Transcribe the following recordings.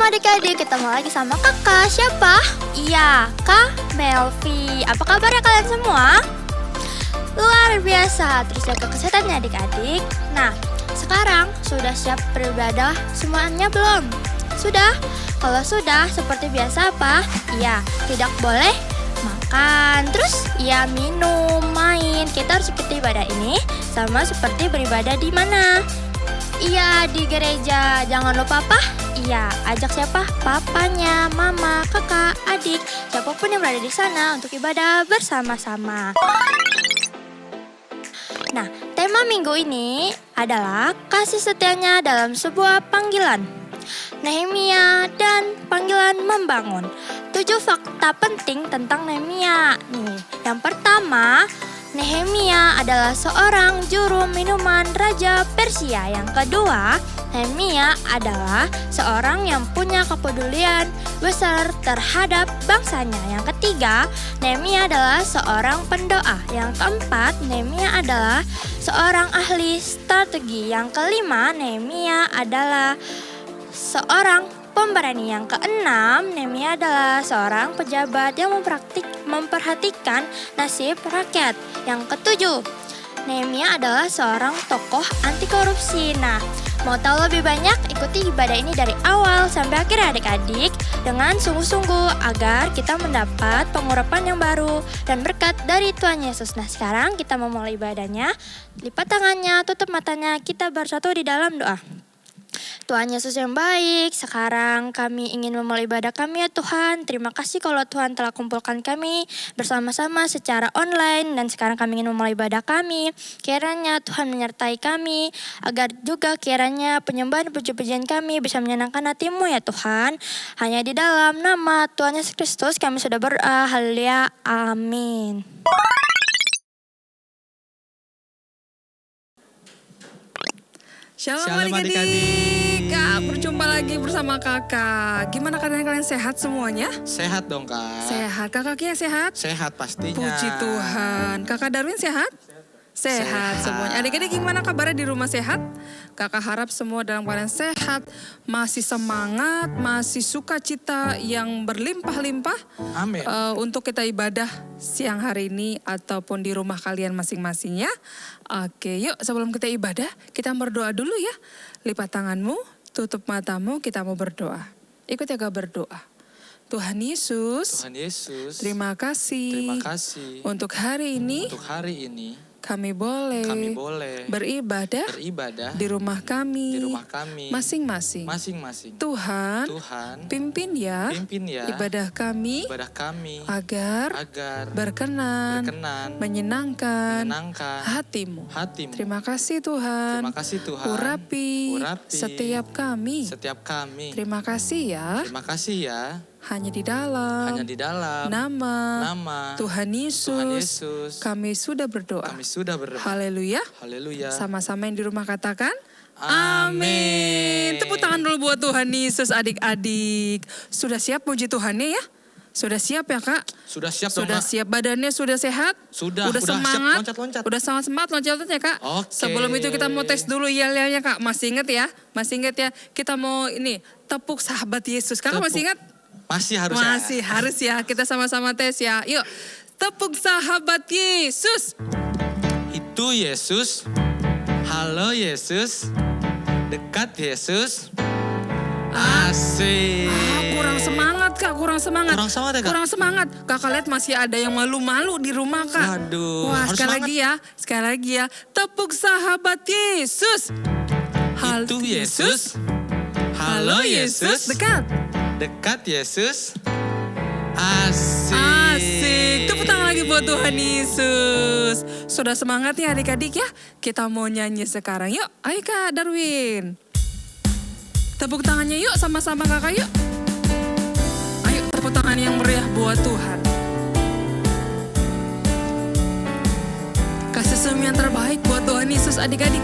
adik-adik, ketemu lagi sama kakak. Siapa? Iya, Kak Melvi. Apa kabarnya kalian semua? Luar biasa, terus jaga kesehatannya adik-adik. Nah, sekarang sudah siap beribadah semuanya belum? Sudah? Kalau sudah, seperti biasa apa? Iya, tidak boleh makan, terus ya minum, main. Kita harus ikuti ibadah ini sama seperti beribadah di mana? Iya, di gereja. Jangan lupa apa? Iya, ajak siapa? Papanya, mama, kakak, adik, siapapun yang berada di sana untuk ibadah bersama-sama. Nah, tema minggu ini adalah kasih setianya dalam sebuah panggilan. Nehemia dan panggilan membangun. 7 fakta penting tentang Nehemia. Nih, yang pertama, Nehemia adalah seorang juru minuman Raja Persia. Yang kedua, Nehemia adalah seorang yang punya kepedulian besar terhadap bangsanya. Yang ketiga, Nehemia adalah seorang pendoa. Yang keempat, Nehemia adalah seorang ahli strategi. Yang kelima, Nehemia adalah seorang pemberani. Yang keenam, Nehemia adalah seorang pejabat yang memperhatikan nasib rakyat. Yang ketujuh, Nehemia adalah seorang tokoh anti korupsi. Nah, mau tahu lebih banyak? Ikuti ibadah ini dari awal sampai akhir adik-adik dengan sungguh-sungguh agar kita mendapat pengurapan yang baru dan berkat dari Tuhan Yesus. Nah, sekarang kita memulai ibadahnya. Lipat tangannya, tutup matanya, kita bersatu di dalam doa. Tuhan Yesus yang baik, sekarang kami ingin memulai ibadah kami ya Tuhan. Terima kasih kalau Tuhan telah kumpulkan kami bersama-sama secara online. Dan sekarang kami ingin memulai ibadah kami. Kiranya Tuhan menyertai kami, agar juga kiranya penyembahan puji-pujian kami bisa menyenangkan hati-Mu ya Tuhan. Hanya di dalam nama Tuhan Yesus Kristus kami sudah berdoa. Haleluya, amin. Shalom adik-adik. Kak, berjumpa lagi bersama kakak. Gimana keadaan kalian, sehat semuanya? Sehat dong kak. Sehat, kakaknya sehat? Sehat pastinya. Puji Tuhan. Kakak Darwin sehat? Sehat semuanya. Adik-adik gimana kabarnya di rumah, sehat? Kakak harap semua dalam keadaan sehat, masih semangat, masih sukacita yang berlimpah-limpah. Amin. Untuk kita ibadah siang hari ini ataupun di rumah kalian masing-masing ya. Oke, yuk sebelum kita ibadah, kita berdoa dulu ya. Lipat tanganmu, tutup matamu, kita mau berdoa. Ikut ya Kak berdoa. Tuhan Yesus, terima kasih untuk hari ini. Kami boleh beribadah di rumah kami masing-masing. Tuhan, pimpin ya ibadah kami agar berkenan, menyenangkan hati-Mu. Terima kasih Tuhan. Urapi setiap kami. Terima kasih ya. Hanya di dalam nama Tuhan Yesus, kami sudah berdoa. Haleluya. Sama-sama yang di rumah katakan amin. Tepuk tangan dulu buat Tuhan Yesus adik-adik. Sudah siap puji Tuhannya ya? Sudah siap ya Kak? Sudah siap dong Sudah Kak. siap, badannya sudah sehat? Sudah semangat? siap loncat-loncat. Udah sangat semangat loncat-loncat ya Kak? Oke. Sebelum itu kita mau tes dulu yel-yelnya Kak. Masih ingat ya? Kita mau ini tepuk sahabat Yesus. Kakak masih ingat? Masih harus ya. Kita sama-sama tes ya. Yuk, tepuk sahabat Yesus. Itu Yesus. Halo Yesus. Dekat Yesus. Asik. Kurang semangat Kak, kurang semangat ya Kak? Kurang semangat. Kakak lihat masih ada yang malu-malu di rumah Kak. Waduh. Wah, sekali lagi ya. Tepuk sahabat Yesus. Itu Yesus. Halo Yesus. Dekat Yesus. Asik. Tepuk tangan lagi buat Tuhan Yesus. Sudah semangat ya adik-adik ya? Kita mau nyanyi sekarang yuk. Ayo Kak Darwin. Tepuk tangannya yuk sama-sama kakak yuk. Ayo tepuk tangan yang meriah buat Tuhan. Kasih senyum yang terbaik buat Tuhan Yesus adik-adik.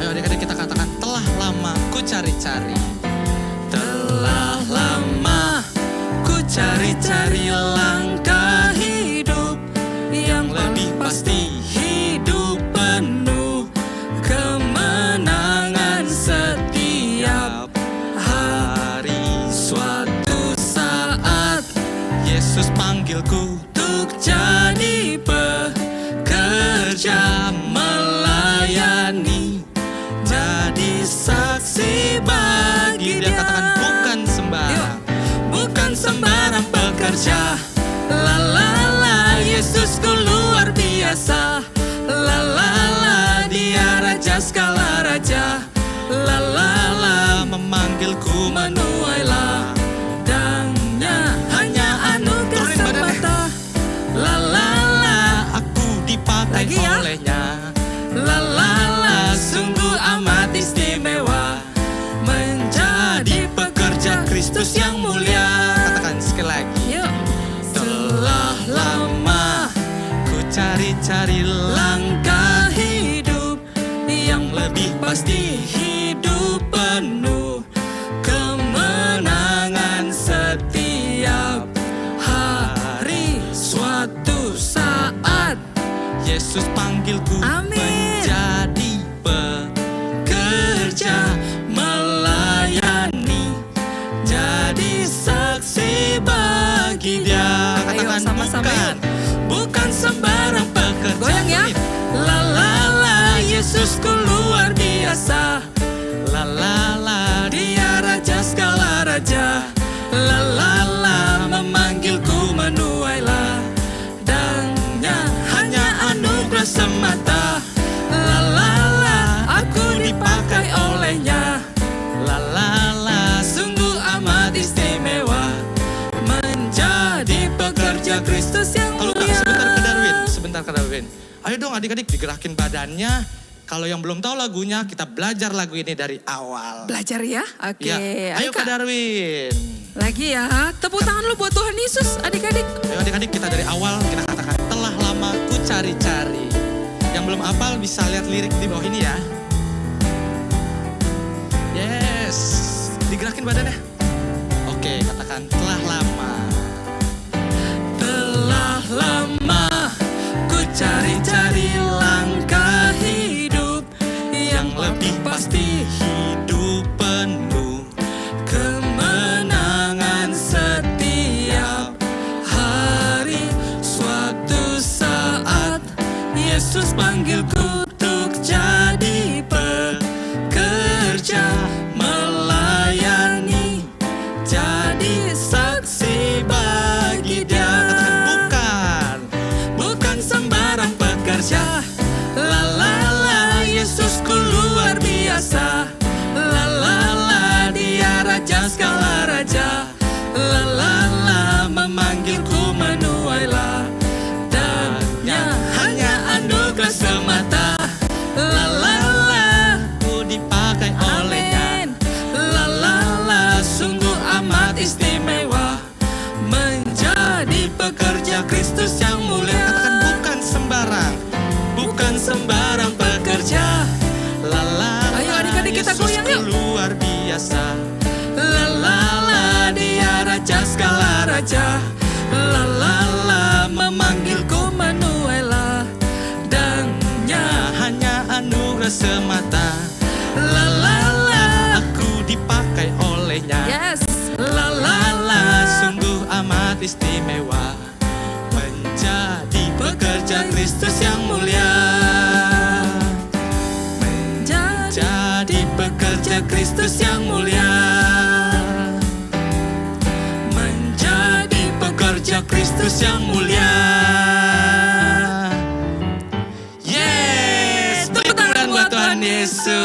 Ayo adik-adik kita katakan, telah lama ku cari-cari. Telah lama ku cari-cari langkah hidup yang lebih pasti, hidup penuh kemenangan setiap hari. Yesus panggilku untuk jadi pekerja, melayani, jadi saksi bagi Dia. Katakan bukan sembarang, bukan sembarang pekerja. La la la, Yesusku luar biasa. La la la, Dia raja segala raja. La la la, memanggilku menuai ladangnya, hanya anugerah semata. La la la, aku dipakai Lagi ya? olehnya. La la la, sungguh amat istimewa, menjadi pekerja Kristus yang mulia. Katakan sekali lagi. Yuk. Telah lama ku cari-cari langkah hidup yang lebih pasti, hidup penuh kemenangan setiap hari. Suatu saat Yesus panggilku Amin. menjadi pekerja, melayani, jadi saksi bagi Dia. Ayo, Katakan sama-sama bukan, bukan sembarang pekerja. Goyang ya. La la la, Yesusku luar biasa. La la la, Dia raja segala raja. La la la, memanggilku menuai ladangnya, hanya anugerah semata. La la la, aku dipakai olehnya. La la la, sungguh amat istimewa, menjadi pekerja Kristus yang mulia. Sebentar ke Darwin. Ayo dong adik-adik digerakin badannya. Kalau yang belum tahu lagunya, kita belajar lagu ini dari awal. Belajar ya? Oke. Ya. Ayo Kak Darwin. Lagi ya. Tepuk tangan lu buat Tuhan Yesus, adik-adik. Ayo adik-adik kita dari awal kita katakan telah lama ku cari-cari. Yang belum hafal bisa lihat lirik di bawah ini ya. Yes. Digerakin badannya. Oke, katakan telah lama. Telah lama ku cari-cari langkah hidup yang lebih pasti, hidup penuh kemenangan setiap hari. Suatu saat Yesus panggilku untuk jadi pekerja, melayani, jadi saksi bagi Dia. Katakan bukan sembarang pekerja. La la la, Yesusku luar biasa. La la la, Dia raja segala raja. La la la, memanggilku menuai ladangnya, hanya anugerah semata. La la la, ku dipakai olehnya. La la la, sungguh amat istimewa, menjadi pekerja Kristus yang mulia. Katakan bukan sembarang, bukan sembarang pekerja. La la la, Ayo adik-adik kita goyang yuk. luar biasa. La la la, Dia raja segala raja. La la la, memanggilku menuai ladangnya, hanya anugerah semata. La la la, aku dipakai olehnya. Yes. La la la, sungguh amat istimewa, menjadi pekerja Kristus yang mulia. Menjadi pekerja Kristus yang mulia. Menjadi pekerja Kristus yang mulia. Yes, tepuk tangan buat Tuhan Yesus.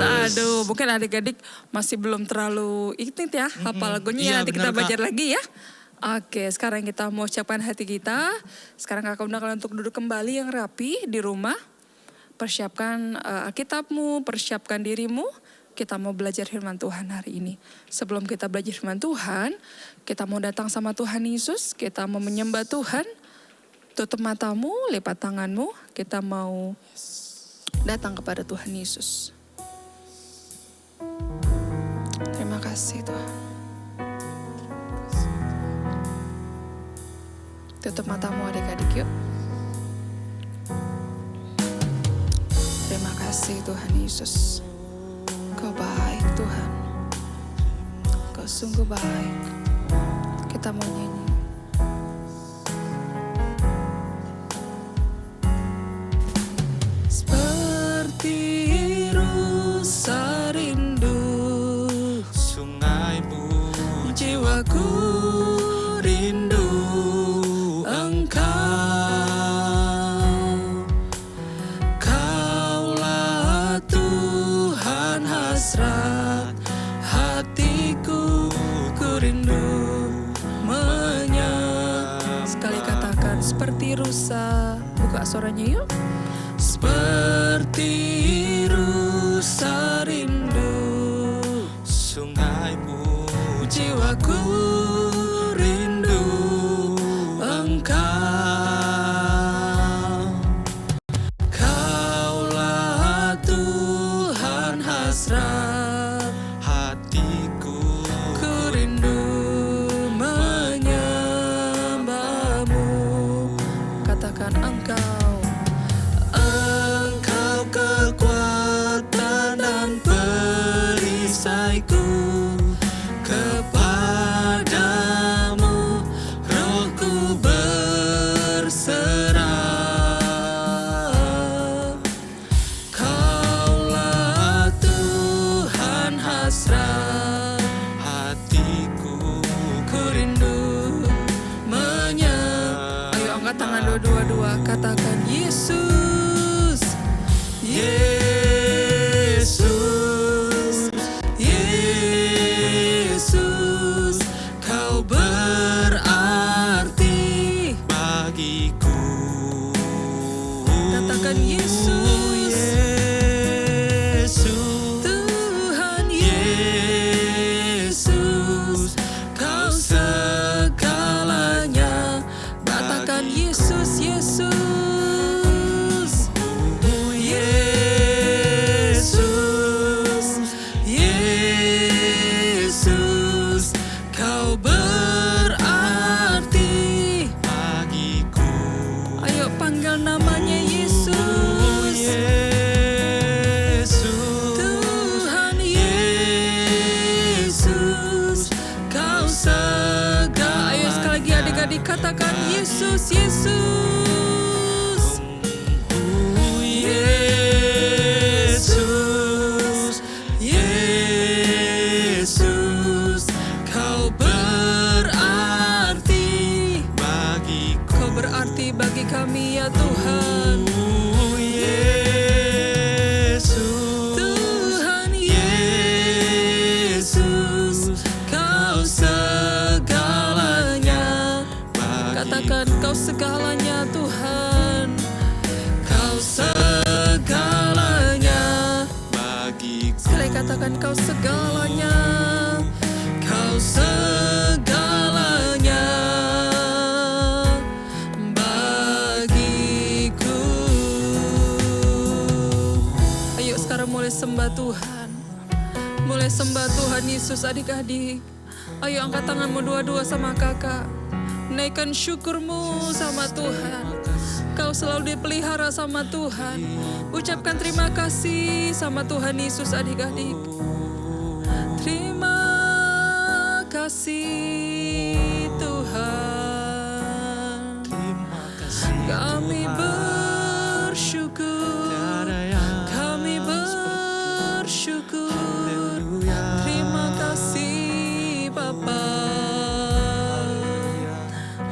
Aduh, mungkin adik-adik masih belum terlalu ingat ya hafal lagunya. Iya, Nanti benar, kita belajar Kak. lagi ya. Oke, sekarang kita mau ucapkan hati kita. Sekarang kakak undang kalian untuk duduk kembali yang rapi di rumah. Persiapkan Alkitabmu, persiapkan dirimu. Kita mau belajar firman Tuhan hari ini. Sebelum kita belajar firman Tuhan, kita mau datang sama Tuhan Yesus. Kita mau menyembah Tuhan. Tutup matamu, lipat tanganmu. Kita mau datang kepada Tuhan Yesus. Terima kasih Tuhan. Tutup matamu adik-adik yuk. Terima kasih Tuhan Yesus. Kau baik Tuhan. Kau sungguh baik. Kita kita mau nyanyi. Seperti rusa rindu sungaimu, jiwaku rindu Engkau. Kaulah Tuhan hasrat hatiku, ku rindu menyembah. Sekali katakan seperti rusa. Buka suaranya yuk. Seperti rusa rindu sungaimu, jiwaku rindu Engkau. Kaulah Tuhan hasrat hatiku, ku rindu menyembahmu. Katakan Engkau. Engkau kekuatan dan perisaiku, kepadamu rohku berserah. Kaulah Tuhan hasrat hatiku, ku rindu menyembah. Ayo angkat tangan dua-dua. Katakan Yesus. Yesus, Yesus, kau berarti bagiku. Katakan Yesus. Yesus, Tuhan Yesus, kau segalanya. Katakan Yesus, Yesus. Yesus, Yesus, kau berarti bagiku. Ayo panggil namanya Yesus. Yesus, Tuhan Yesus, kau segalanya. Ayo sekali lagi adik-adik katakan Yesus, Yesus. Yesus, Yesus, kau berarti bagiku. Kau berarti bagi kami ya Tuhan. Yesus, Tuhan Yesus, kau segalanya bagiku. Katakan kau segalanya Tuhan. Kau segalanya bagiku. Sekali katakan kau segalanya. Kau segalanya bagiku. Ayo sekarang mulai sembah Tuhan. Mulai sembah Tuhan Yesus adik-adik. Ayo angkat tanganmu dua-dua sama kakak. Naikkan syukurmu sama Tuhan. Kau selalu dipelihara sama Tuhan. Ucapkan terima kasih sama Tuhan Yesus adik-adik. Terima kasih Tuhan. Terima kasih Kami Tuhan. bersyukur. Tiada yang Kami bersyukur. Haleluya. Terima kasih Bapa.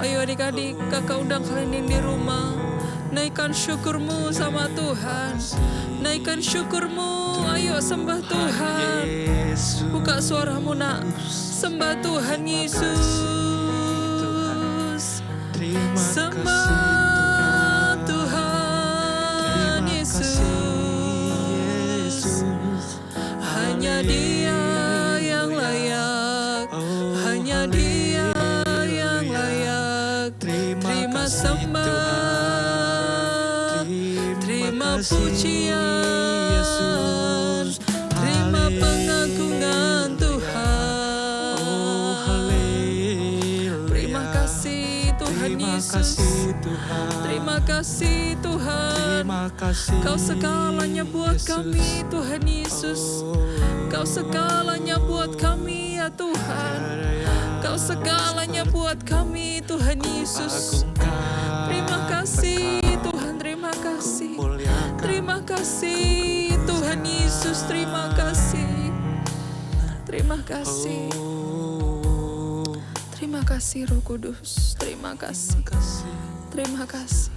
Ayo adik-adik, kakak undang kalian yang di rumah. Naikkan syukurmu sama Tuhan. Naikkan syukurmu. Ayo sembah Tuhan. Yesus, Buka suaramu nak. Sembah Tuhan Yesus. terima kasih Sembah Terima Tuhan kasih, Yesus. Hanya Dia yang layak. Oh, Hanya Dia yang layak. Terima kasih, sembah. Tuhan. Terima kasih, pujian. Yesus. Terima Haleluya. pengagungan Tuhan. Oh, haleluya. Terima kasih Tuhan Terima kasih Tuhan. Terima kasih Tuhan. Terima kasih. Kau segalanya buat Yesus. kami Tuhan Yesus. Oh, Kau segalanya buat kami ya Tuhan. Kau segalanya buat kami Tuhan Yesus. agungkan Terima kasih Engkau. Tuhan, terima kasih. Muliakan. Terima kasih Tuhan Yesus, terima kasih. Terima kasih. Oh, Terima kasih Roh Kudus, terima kasih. kasih. Terima kasih.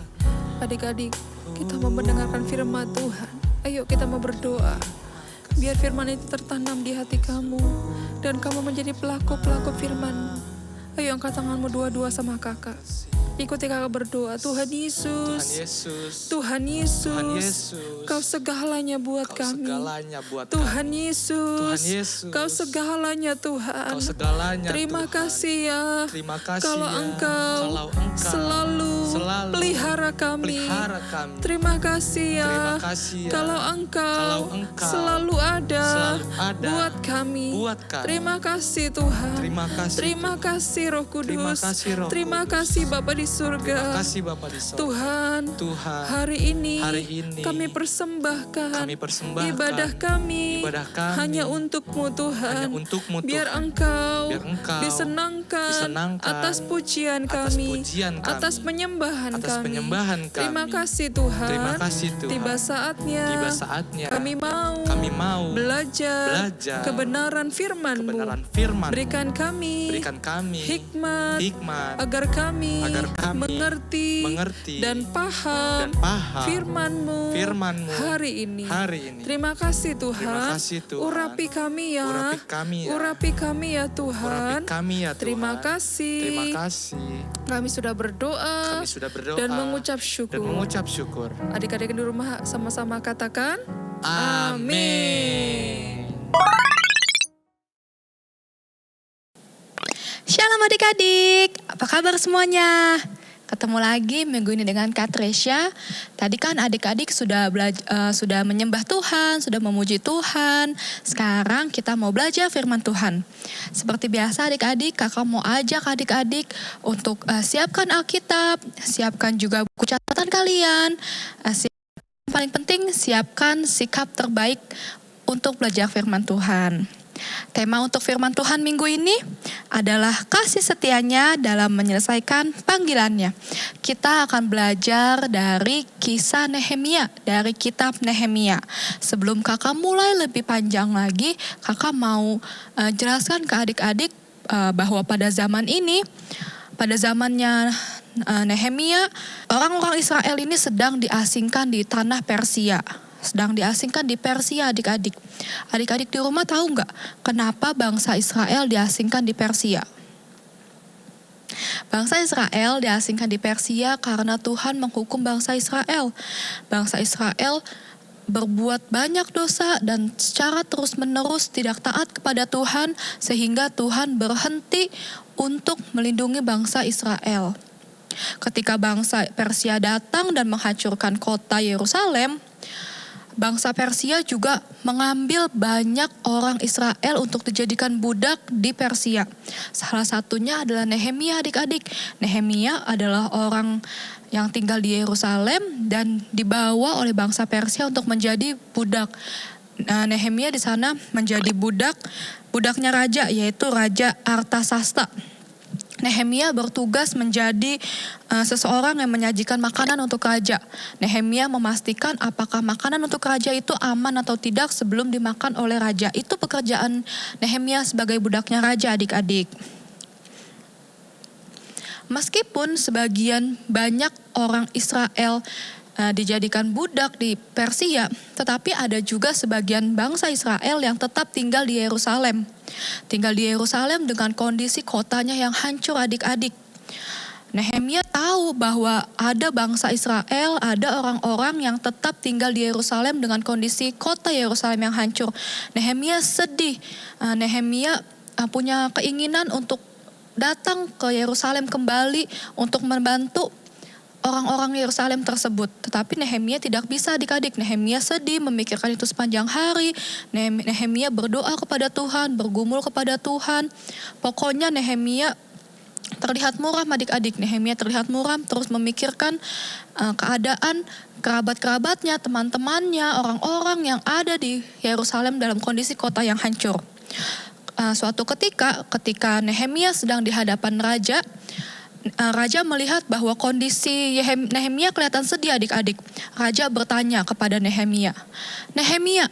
Adik-adik, kita mau mendengarkan firman Tuhan. Ayo kita mau berdoa. Biar firman itu tertanam di hati kamu. Dan kamu menjadi pelaku-pelaku firman. Ayo angkat tanganmu dua-dua sama kakak. Ikuti kakak berdoa. Tuhan Tuhan Yesus. Yesus. Tuhan Tuhan Yesus. Yesus. Kau segalanya buat Kau kami. segalanya buat Tuhan kami. Yesus. Tuhan Yesus. Kau segalanya Tuhan. Kau segalanya Terima Tuhan. kasih ya. Terima kasih Kalau ya. Engkau Kalau Engkau selalu selalu pelihara kami. pelihara kami. Terima kasih ya. Terima kasih ya. Kalau Engkau selalu ada buat kami. buat kami. Terima kasih Tuhan. Terima kasih. Terima kasih Roh Kudus. Terima kasih, Roh Terima Kudus. kasih Bapa di Terima surga. kasih Bapa di sorga. Tuhan, Tuhan, hari ini kami persembahkan kami persembahkan ibadah kami hanya hanya untuk-Mu Tuhan. untuk-Mu Biar Tuhan. Engkau Biar Engkau disenangkan atas pujian atas kami, pujian kami, atas penyembahan atas kami. penyembahan kami. Terima kasih Tuhan. Terima kasih Tuhan. Tiba saatnya, Tiba saatnya kami mau belajar kebenaran firman-Mu. kebenaran firman. Berikan kami hikmat, agar kami mengerti dan paham firman-Mu hari ini. Terima kasih Terima Tuhan. kasih, Tuhan. Urapi kami ya. Urapi kami ya. ya Tuhan. Urapi kami ya Tuhan. Terima kasih. Terima kasih. Kami sudah berdoa, Kami sudah berdoa dan mengucap dan syukur. mengucap syukur. Adik-adik di rumah sama-sama katakan Amin. Shalom adik-adik, apa kabar semuanya? Ketemu lagi minggu ini dengan Kak Tresya. Tadi kan adik-adik sudah sudah menyembah Tuhan, sudah memuji Tuhan. Sekarang kita mau belajar firman Tuhan. Seperti biasa adik-adik, kakak mau ajak adik-adik untuk siapkan Alkitab, siapkan juga buku catatan kalian. Paling penting siapkan sikap terbaik untuk belajar firman Tuhan. Tema untuk firman Tuhan minggu ini adalah kasih setianya dalam menyelesaikan panggilannya. Kita akan belajar dari kisah Nehemia, dari kitab Nehemia. Sebelum kakak mulai lebih panjang lagi, kakak mau jelaskan ke adik-adik bahwa pada zaman ini, pada zamannya Nehemia, orang-orang Israel ini sedang diasingkan di tanah Persia. Sedang diasingkan di Persia adik-adik. Adik-adik di rumah tahu nggak kenapa bangsa Israel diasingkan di Persia? Bangsa Israel diasingkan di Persia karena Tuhan menghukum bangsa Israel. Bangsa Israel berbuat banyak dosa dan secara terus-menerus tidak taat kepada Tuhan sehingga Tuhan berhenti untuk melindungi bangsa Israel. Ketika bangsa Persia datang dan menghancurkan kota Yerusalem, bangsa Persia juga mengambil banyak orang Israel untuk dijadikan budak di Persia. Salah satunya adalah Nehemia adik-adik. Nehemia adalah orang yang tinggal di Yerusalem dan dibawa oleh bangsa Persia untuk menjadi budak. Nehemia di sana menjadi budaknya raja, yaitu Raja Artasasta. Nehemia bertugas menjadi seseorang yang menyajikan makanan untuk raja. Nehemia memastikan apakah makanan untuk raja itu aman atau tidak sebelum dimakan oleh raja. Itu pekerjaan Nehemia sebagai budaknya raja adik-adik. Meskipun sebagian banyak orang Israel dijadikan budak di Persia, tetapi ada juga sebagian bangsa Israel yang tetap tinggal di Yerusalem. Tinggal di Yerusalem dengan kondisi kotanya yang hancur adik-adik. Nehemia tahu bahwa ada bangsa Israel, ada orang-orang yang tetap tinggal di Yerusalem dengan kondisi kota Yerusalem yang hancur. Nehemia sedih. Nehemia punya keinginan untuk datang ke Yerusalem kembali untuk membantu orang-orang Yerusalem tersebut. Tetapi Nehemia tidak bisa adik-adik. Nehemia sedih, memikirkan itu sepanjang hari. Nehemia berdoa kepada Tuhan, bergumul kepada Tuhan. Pokoknya Nehemia terlihat muram adik-adik. Nehemia terlihat muram, terus memikirkan keadaan kerabat-kerabatnya, teman-temannya, orang-orang yang ada di Yerusalem dalam kondisi kota yang hancur. Suatu ketika Nehemia sedang di hadapan raja, raja melihat bahwa kondisi Nehemia kelihatan sedih adik-adik. Raja bertanya kepada Nehemia, "Nehemia,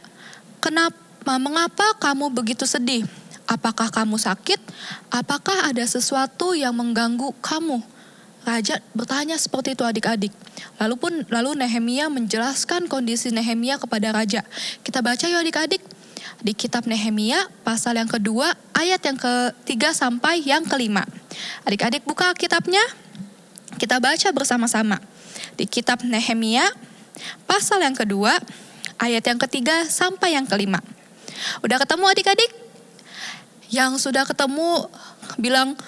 mengapa kamu begitu sedih? Apakah kamu sakit? Apakah ada sesuatu yang mengganggu kamu?" Raja bertanya seperti itu adik-adik. Lalu Nehemia menjelaskan kondisi Nehemia kepada raja. Kita baca yuk adik-adik. Di kitab Nehemia pasal yang kedua ayat yang ke-3 sampai yang ke-5. Adik-adik buka kitabnya, kita baca bersama-sama. Di kitab Nehemia pasal yang kedua ayat yang ke-3 sampai yang ke-5. Udah ketemu adik-adik? Yang sudah ketemu bilang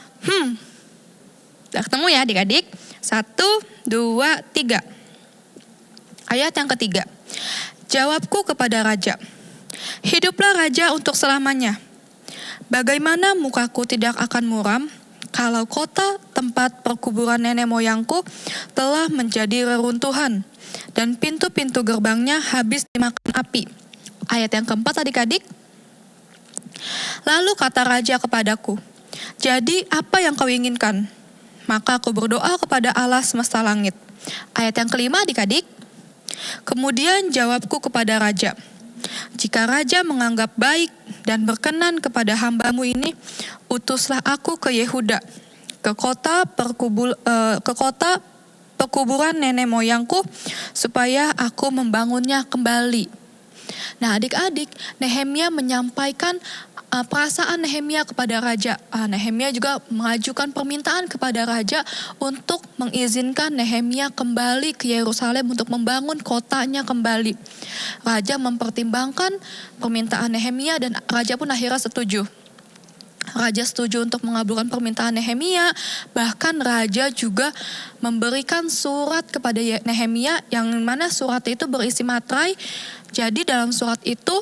udah ketemu ya adik-adik? 1, 2, 3. Ayat yang ke-3. Jawabku kepada raja, "Hiduplah raja untuk selamanya. Bagaimana mukaku tidak akan muram kalau kota tempat perkuburan nenek moyangku telah menjadi reruntuhan dan pintu-pintu gerbangnya habis dimakan api." Ayat yang keempat adik-adik. Lalu kata raja kepadaku, "Jadi apa yang kau inginkan?" Maka aku berdoa kepada Allah semesta langit. Ayat yang kelima adik-adik. Kemudian jawabku kepada raja, "Jika raja menganggap baik dan berkenan kepada hambamu ini, utuslah aku ke Yehuda, ke kota perkuburan nenek moyangku, supaya aku membangunnya kembali." Nah adik-adik, Nehemia menyampaikan perasaan Nehemia kepada raja. Nehemia juga mengajukan permintaan kepada raja untuk mengizinkan Nehemia kembali ke Yerusalem untuk membangun kotanya kembali. Raja mempertimbangkan permintaan Nehemia dan raja pun akhirnya setuju. Raja setuju untuk mengabulkan permintaan Nehemia. Bahkan raja juga memberikan surat kepada Nehemia yang mana surat itu berisi materai. Jadi dalam surat itu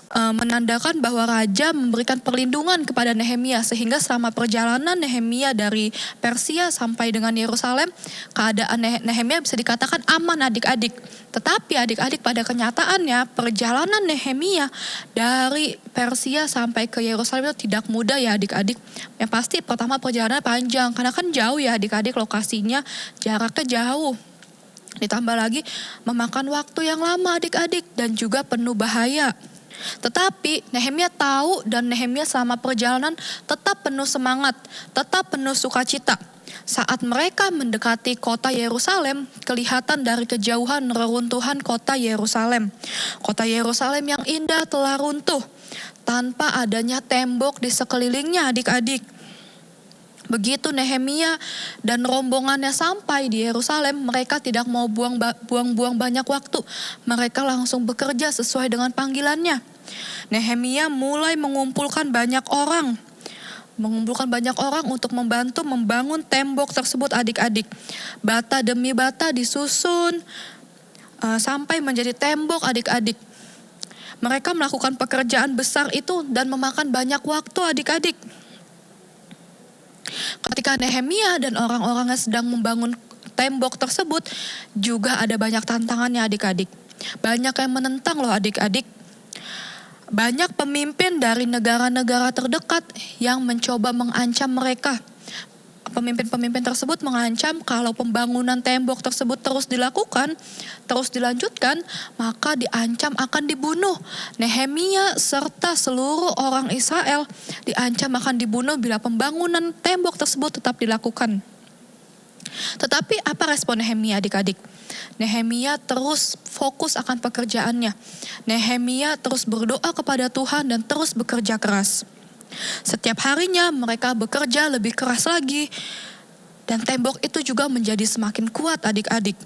menandakan bahwa raja memberikan perlindungan kepada Nehemia sehingga selama perjalanan Nehemia dari Persia sampai dengan Yerusalem, keadaan Nehemia bisa dikatakan aman adik-adik. Tetapi adik-adik pada kenyataannya perjalanan Nehemia dari Persia sampai ke Yerusalem itu tidak mudah ya adik-adik. Yang pasti pertama perjalanan panjang karena kan jauh ya adik-adik, lokasinya jaraknya jauh. Ditambah lagi memakan waktu yang lama adik-adik dan juga penuh bahaya. Tetapi Nehemia tahu dan Nehemia selama perjalanan tetap penuh semangat, tetap penuh sukacita. Saat mereka mendekati kota Yerusalem, kelihatan dari kejauhan reruntuhan kota Yerusalem. Kota Yerusalem yang indah telah runtuh tanpa adanya tembok di sekelilingnya adik-adik. Begitu Nehemia dan rombongannya sampai di Yerusalem, mereka tidak mau buang-buang banyak waktu. Mereka langsung bekerja sesuai dengan panggilannya. Nehemia mulai mengumpulkan banyak orang untuk membantu membangun tembok tersebut adik-adik. Bata demi bata disusun sampai menjadi tembok adik-adik. Mereka melakukan pekerjaan besar itu dan memakan banyak waktu adik-adik. Ketika Nehemia dan orang-orangnya sedang membangun tembok tersebut, juga ada banyak tantangannya adik-adik. Banyak yang menentang loh adik-adik. Banyak pemimpin dari negara-negara terdekat yang mencoba mengancam mereka. Pemimpin-pemimpin tersebut mengancam kalau pembangunan tembok tersebut terus dilakukan, terus dilanjutkan, maka diancam akan dibunuh. Nehemia serta seluruh orang Israel diancam akan dibunuh bila pembangunan tembok tersebut tetap dilakukan. Tetapi apa respon Nehemia adik-adik? Nehemia terus fokus akan pekerjaannya. Nehemia terus berdoa kepada Tuhan dan terus bekerja keras. Setiap harinya mereka bekerja lebih keras lagi. Dan tembok itu juga menjadi semakin kuat adik-adik.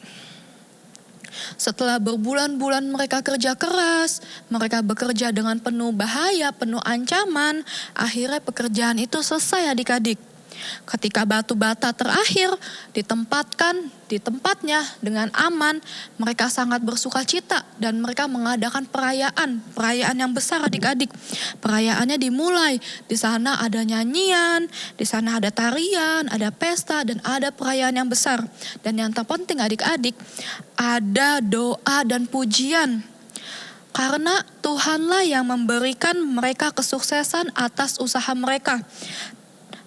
Setelah berbulan-bulan mereka kerja keras, mereka bekerja dengan penuh bahaya, penuh ancaman, akhirnya pekerjaan itu selesai adik-adik. Ketika batu bata terakhir ditempatkan di tempatnya dengan aman, mereka sangat bersuka cita dan mereka mengadakan perayaan yang besar adik-adik. Perayaannya dimulai, di sana ada nyanyian, di sana ada tarian, ada pesta, dan ada perayaan yang besar. Dan yang terpenting adik-adik, ada doa dan pujian. Karena Tuhanlah yang memberikan mereka kesuksesan atas usaha mereka.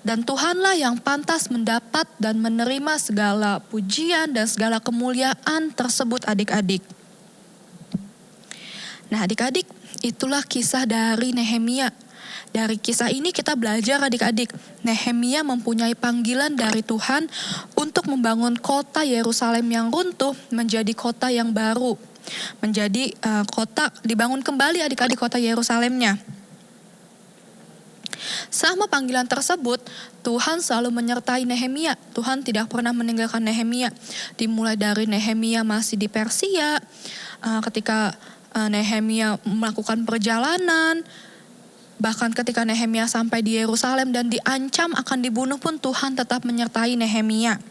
Dan Tuhanlah yang pantas mendapat dan menerima segala pujian dan segala kemuliaan tersebut adik-adik. Nah adik-adik, itulah kisah dari Nehemia. Dari kisah ini kita belajar adik-adik, Nehemia mempunyai panggilan dari Tuhan untuk membangun kota Yerusalem yang runtuh menjadi kota yang baru. Menjadi kota, dibangun kembali adik-adik kota Yerusalemnya. Selama panggilan tersebut, Tuhan selalu menyertai Nehemia. Tuhan tidak pernah meninggalkan Nehemia. Dimulai dari Nehemia masih di Persia, ketika Nehemia melakukan perjalanan, bahkan ketika Nehemia sampai di Yerusalem dan diancam akan dibunuh pun Tuhan tetap menyertai Nehemia.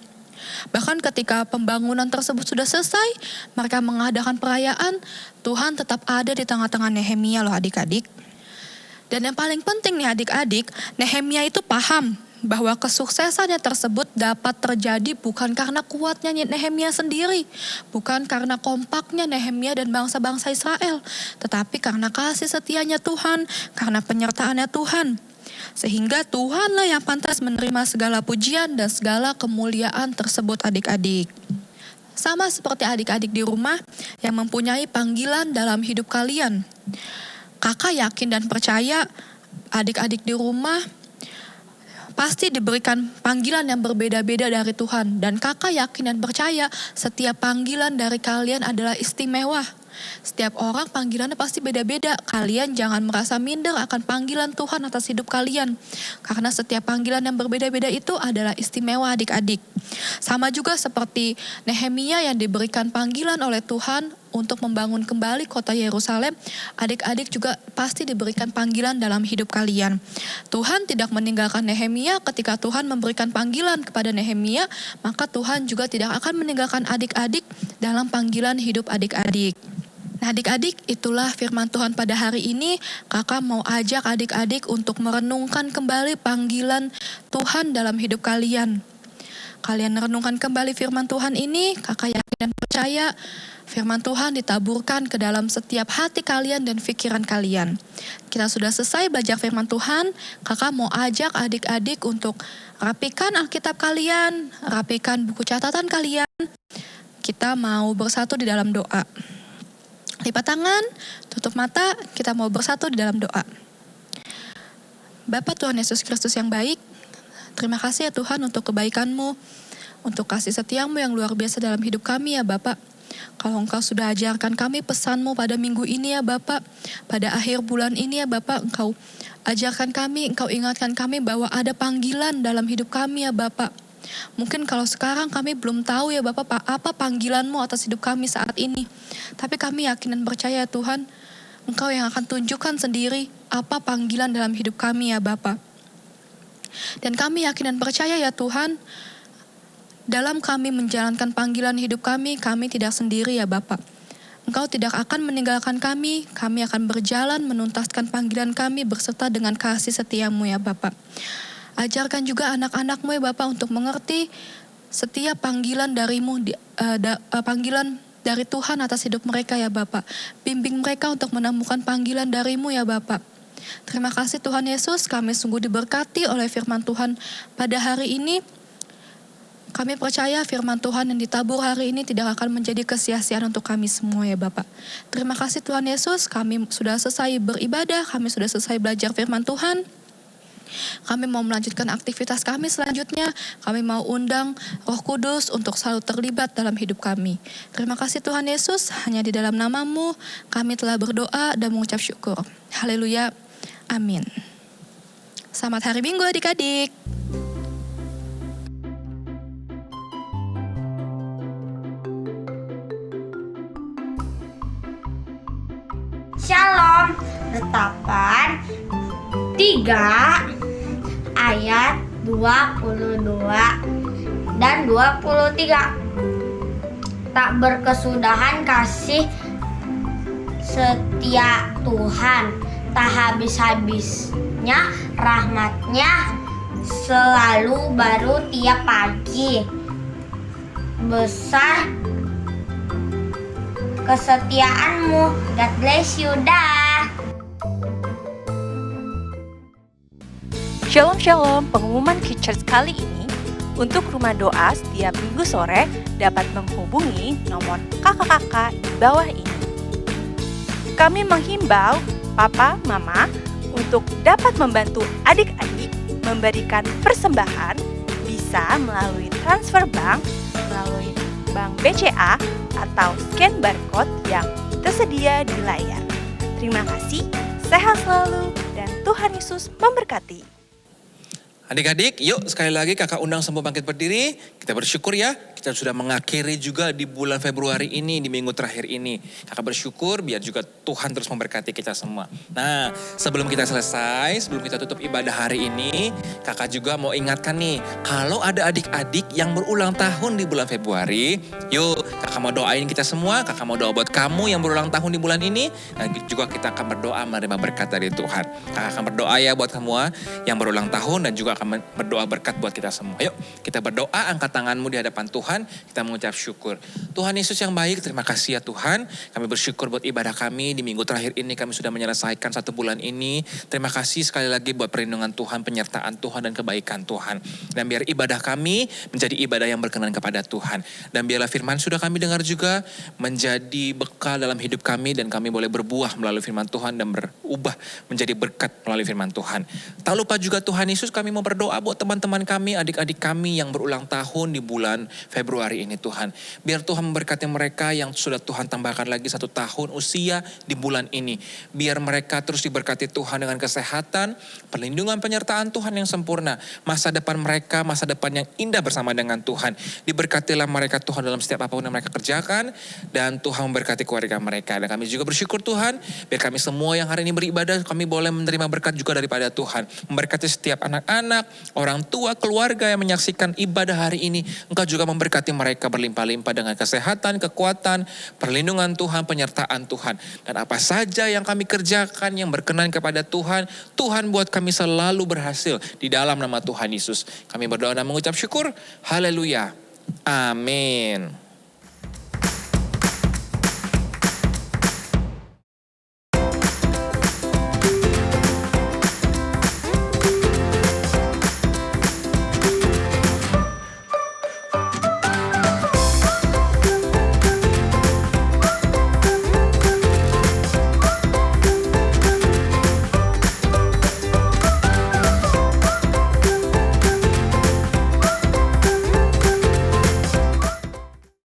Bahkan ketika pembangunan tersebut sudah selesai, mereka mengadakan perayaan, Tuhan tetap ada di tengah-tengah Nehemia loh adik-adik. Dan yang paling penting nih adik-adik, Nehemia itu paham bahwa kesuksesannya tersebut dapat terjadi bukan karena kuatnya Nehemia sendiri, bukan karena kompaknya Nehemia dan bangsa-bangsa Israel, tetapi karena kasih setianya Tuhan, karena penyertaannya Tuhan. Sehingga Tuhanlah yang pantas menerima segala pujian dan segala kemuliaan tersebut adik-adik. Sama seperti adik-adik di rumah yang mempunyai panggilan dalam hidup kalian. Kakak yakin dan percaya adik-adik di rumah pasti diberikan panggilan yang berbeda-beda dari Tuhan. Dan kakak yakin dan percaya setiap panggilan dari kalian adalah istimewa. Setiap orang panggilannya pasti beda-beda. Kalian jangan merasa minder akan panggilan Tuhan atas hidup kalian. Karena setiap panggilan yang berbeda-beda itu adalah istimewa adik-adik. Sama juga seperti Nehemia yang diberikan panggilan oleh Tuhan untuk membangun kembali kota Yerusalem, adik-adik juga pasti diberikan panggilan dalam hidup kalian. Tuhan tidak meninggalkan Nehemia. Ketika Tuhan memberikan panggilan kepada Nehemia, maka Tuhan juga tidak akan meninggalkan adik-adik dalam panggilan hidup adik-adik. Nah adik-adik, itulah firman Tuhan pada hari ini. Kakak mau ajak adik-adik untuk merenungkan kembali panggilan Tuhan dalam hidup kalian. Kalian renungkan kembali firman Tuhan ini, kakak yakin dan percaya firman Tuhan ditaburkan ke dalam setiap hati kalian dan pikiran kalian. Kita sudah selesai belajar firman Tuhan, kakak mau ajak adik-adik untuk rapikan Alkitab kalian, rapikan buku catatan kalian. Kita mau bersatu di dalam doa. Lipat tangan, tutup mata, kita mau bersatu di dalam doa. Bapa Tuhan Yesus Kristus yang baik, terima kasih ya Tuhan untuk kebaikan-Mu, untuk kasih setia-Mu yang luar biasa dalam hidup kami ya Bapak. Kalau Engkau sudah ajarkan kami pesan-Mu pada minggu ini ya Bapak, pada akhir bulan ini ya Bapak, Engkau ajarkan kami, Engkau ingatkan kami bahwa ada panggilan dalam hidup kami ya Bapak. Mungkin kalau sekarang kami belum tahu ya Bapak apa panggilan-Mu atas hidup kami saat ini. Tapi kami yakin dan percaya ya Tuhan, Engkau yang akan tunjukkan sendiri apa panggilan dalam hidup kami ya Bapak. Dan kami yakin dan percaya ya Tuhan, dalam kami menjalankan panggilan hidup kami tidak sendiri ya Bapak. Engkau tidak akan meninggalkan kami akan berjalan menuntaskan panggilan kami berserta dengan kasih setia-Mu ya Bapak. Ajarkan juga anak-anak-Mu ya Bapak untuk mengerti setiap panggilan dari-Mu, panggilan dari Tuhan atas hidup mereka ya Bapak. Bimbing mereka untuk menemukan panggilan dari-Mu ya Bapak. Terima kasih Tuhan Yesus, kami sungguh diberkati oleh firman Tuhan pada hari ini. Kami percaya firman Tuhan yang ditabur hari ini tidak akan menjadi kesia-siaan untuk kami semua ya Bapak. Terima kasih Tuhan Yesus, kami sudah selesai beribadah, kami sudah selesai belajar firman Tuhan. Kami mau melanjutkan aktivitas kami selanjutnya. Kami mau undang Roh Kudus untuk selalu terlibat dalam hidup kami. Terima kasih Tuhan Yesus, hanya di dalam nama-Mu kami telah berdoa dan mengucap syukur. Haleluya, amin. Selamat hari Minggu adik-adik. Shalom. Retapan 3 ayat 22, dan 23. Tak berkesudahan kasih setia Tuhan, tak habis-habisnya rahmat-Nya, selalu baru tiap pagi. Besar kesetiaanmu. God bless you, dah. Shalom Shalom, pengumuman Kids kali ini untuk rumah doa setiap minggu sore dapat menghubungi nomor kakak-kakak di bawah ini. Kami menghimbau Papa, Mama untuk dapat membantu adik-adik memberikan persembahan bisa melalui transfer bank, melalui bank BCA atau scan barcode yang tersedia di layar. Terima kasih, sehat selalu, dan Tuhan Yesus memberkati. Adik-adik, yuk sekali lagi kakak undang semua bangkit berdiri. Kita bersyukur ya, kita sudah mengakhiri juga di bulan Februari ini, di minggu terakhir ini. Kakak bersyukur biar juga Tuhan terus memberkati kita semua. Nah, sebelum kita selesai, sebelum kita tutup ibadah hari ini, kakak juga mau ingatkan nih, kalau ada adik-adik yang berulang tahun di bulan Februari, yuk kakak mau doain kita semua, kakak mau doa buat kamu yang berulang tahun di bulan ini, dan juga kita akan berdoa menerima berkat dari Tuhan. Kakak akan berdoa ya buat semua yang berulang tahun dan juga akan berdoa berkat buat kita semua. Yuk kita berdoa, angkat tanganmu di hadapan Tuhan, kita mengucap syukur. Tuhan Yesus yang baik, terima kasih ya Tuhan. Kami bersyukur buat ibadah kami di minggu terakhir ini, kami sudah menyelesaikan 1 bulan ini. Terima kasih sekali lagi buat perlindungan Tuhan, penyertaan Tuhan dan kebaikan Tuhan. Dan biar ibadah kami menjadi ibadah yang berkenan kepada Tuhan. Dan biarlah firman sudah kami dengar juga menjadi bekal dalam hidup kami, dan kami boleh berbuah melalui firman Tuhan dan berubah menjadi berkat melalui firman Tuhan. Tak lupa juga Tuhan Yesus, kami mau berdoa buat teman-teman kami, adik-adik kami yang berulang tahun di bulan Februari ini Tuhan. Biar Tuhan memberkati mereka yang sudah Tuhan tambahkan lagi 1 tahun usia di bulan ini. Biar mereka terus diberkati Tuhan dengan kesehatan, perlindungan, penyertaan Tuhan yang sempurna. Masa depan mereka, masa depan yang indah bersama dengan Tuhan. Diberkatilah mereka Tuhan dalam setiap apapun yang mereka kerjakan. Dan Tuhan memberkati keluarga mereka. Dan kami juga bersyukur Tuhan, biar kami semua yang hari ini beribadah, kami boleh menerima berkat juga daripada Tuhan. Memberkati setiap anak-anak, orang tua, keluarga yang menyaksikan ibadah hari ini. Engkau juga memberkati mereka berlimpah-limpah dengan kesehatan, kekuatan, perlindungan Tuhan, penyertaan Tuhan. Dan apa saja yang kami kerjakan yang berkenan kepada Tuhan, Tuhan buat kami selalu berhasil di dalam nama Tuhan Yesus. Kami berdoa dan mengucap syukur. Haleluya. Amin.